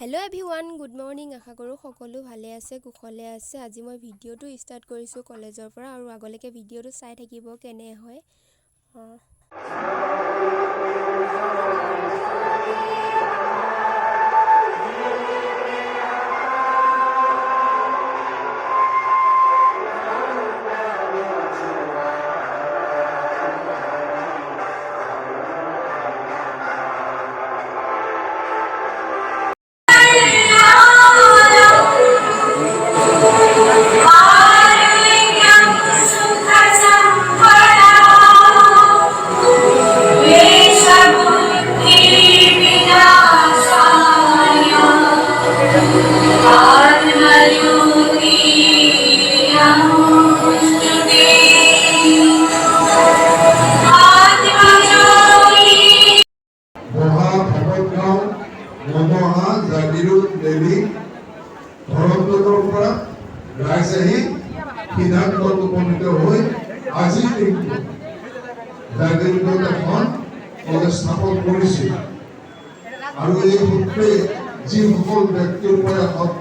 Hello' everyone, good morning. আশা কৰোঁ সকলো ভালে আছে, কুশলে আছে। আজি মই ভিডিঅ'টো ষ্টাৰ্ট কৰিছোঁ কলেজৰ পৰা, আৰু আগলৈকে ভিডিঅ'টো চাই থাকিব কেনে হয়। সিদ্ধান্তত উপনীত হৈ আজি জাগিৰোডত এখন কলেজ স্থাপন কৰিছে। আৰু এই সূত্ৰে যিসকল ব্যক্তিৰ প্ৰয়াসত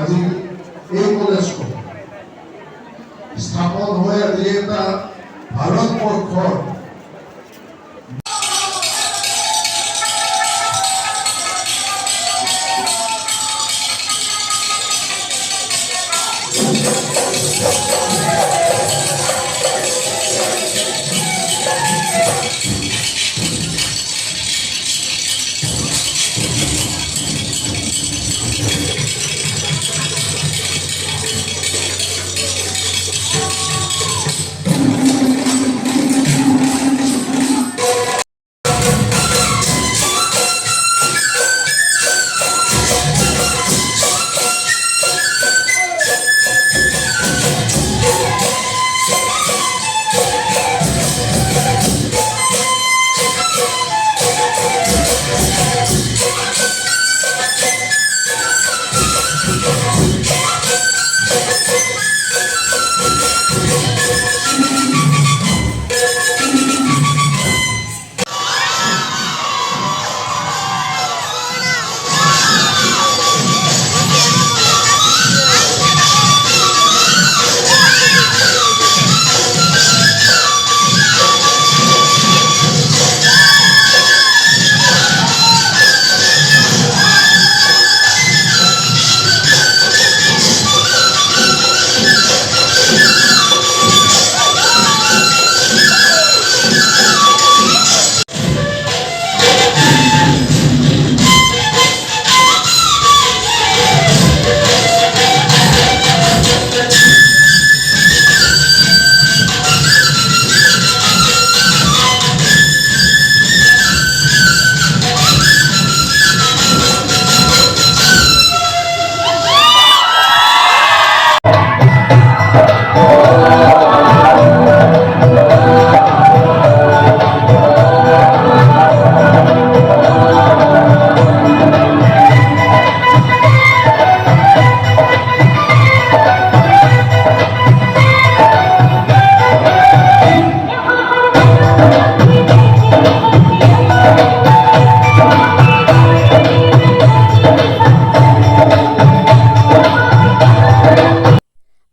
আজি এই কলেজখন স্থাপন হৈ আজি এটা ভাৰতবৰ্ষৰ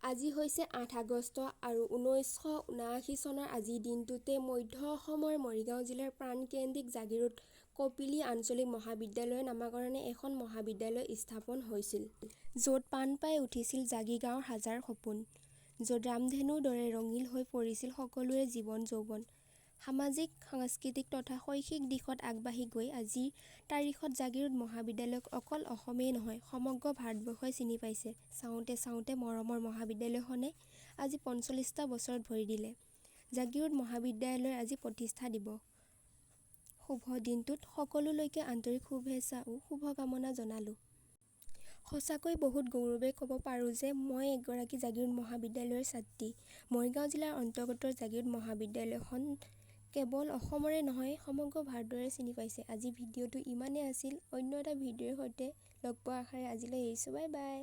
আজি হৈছে 8 আগষ্ট আৰু 1979 চনৰ আজিৰ দিনটোতে মধ্য অসমৰ মৰিগাঁও জিলাৰ প্ৰাণকেন্দ্ৰিক জাগিৰোড কপিলী আঞ্চলিক মহাবিদ্যালয়ৰ নামাকৰণে এখন মহাবিদ্যালয় স্থাপন হৈছিল, য'ত প্ৰাণ পাই উঠিছিল জাগি গাঁৱৰ হাজাৰ সপোন, য'ত ৰামধেনুৰ দৰে ৰঙীন হৈ পৰিছিল সকলোৰে জীৱন যৌৱন। সামাজিক, সাংস্কৃতিক তথা শৈক্ষিক দিশত আগবাঢ়ি গৈ আজিৰ তাৰিখত জাগিৰোড মহাবিদ্যালয়ক অকল অসমেই নহয় সমগ্ৰ ভাৰতবৰ্ষই চিনি পাইছে। চাওঁতে চাওঁতে মৰমৰ মহাবিদ্যালয়খনে আজি ৪৫টা বছৰত ভৰি দিলে। জাগিৰোড মহাবিদ্যালয়ৰ আজি প্ৰতিষ্ঠা দিৱস। শুভ দিনটোত সকলোলৈকে আন্তৰিক শুভেচ্ছা ও শুভকামনা জনালোঁ। সঁচাকৈ বহুত গৌৰৱে ক'ব পাৰোঁ যে মই এগৰাকী জাগিৰোড মহাবিদ্যালয়ৰ ছাত্ৰী। মৰিগাঁও জিলাৰ অন্তৰ্গত জাগিৰোড মহাবিদ্যালয়খন কেৱল অসমৰে নহয় সমগ্ৰ ভাৰতৰে চিনি পাইছে। আজি ভিডিঅ'টো ইমানেই আছিল। অন্য এটা ভিডিঅ'ৰ সৈতে লগ পোৱাৰ আশাৰে আজিলৈ এৰিছোঁ। Bye bye.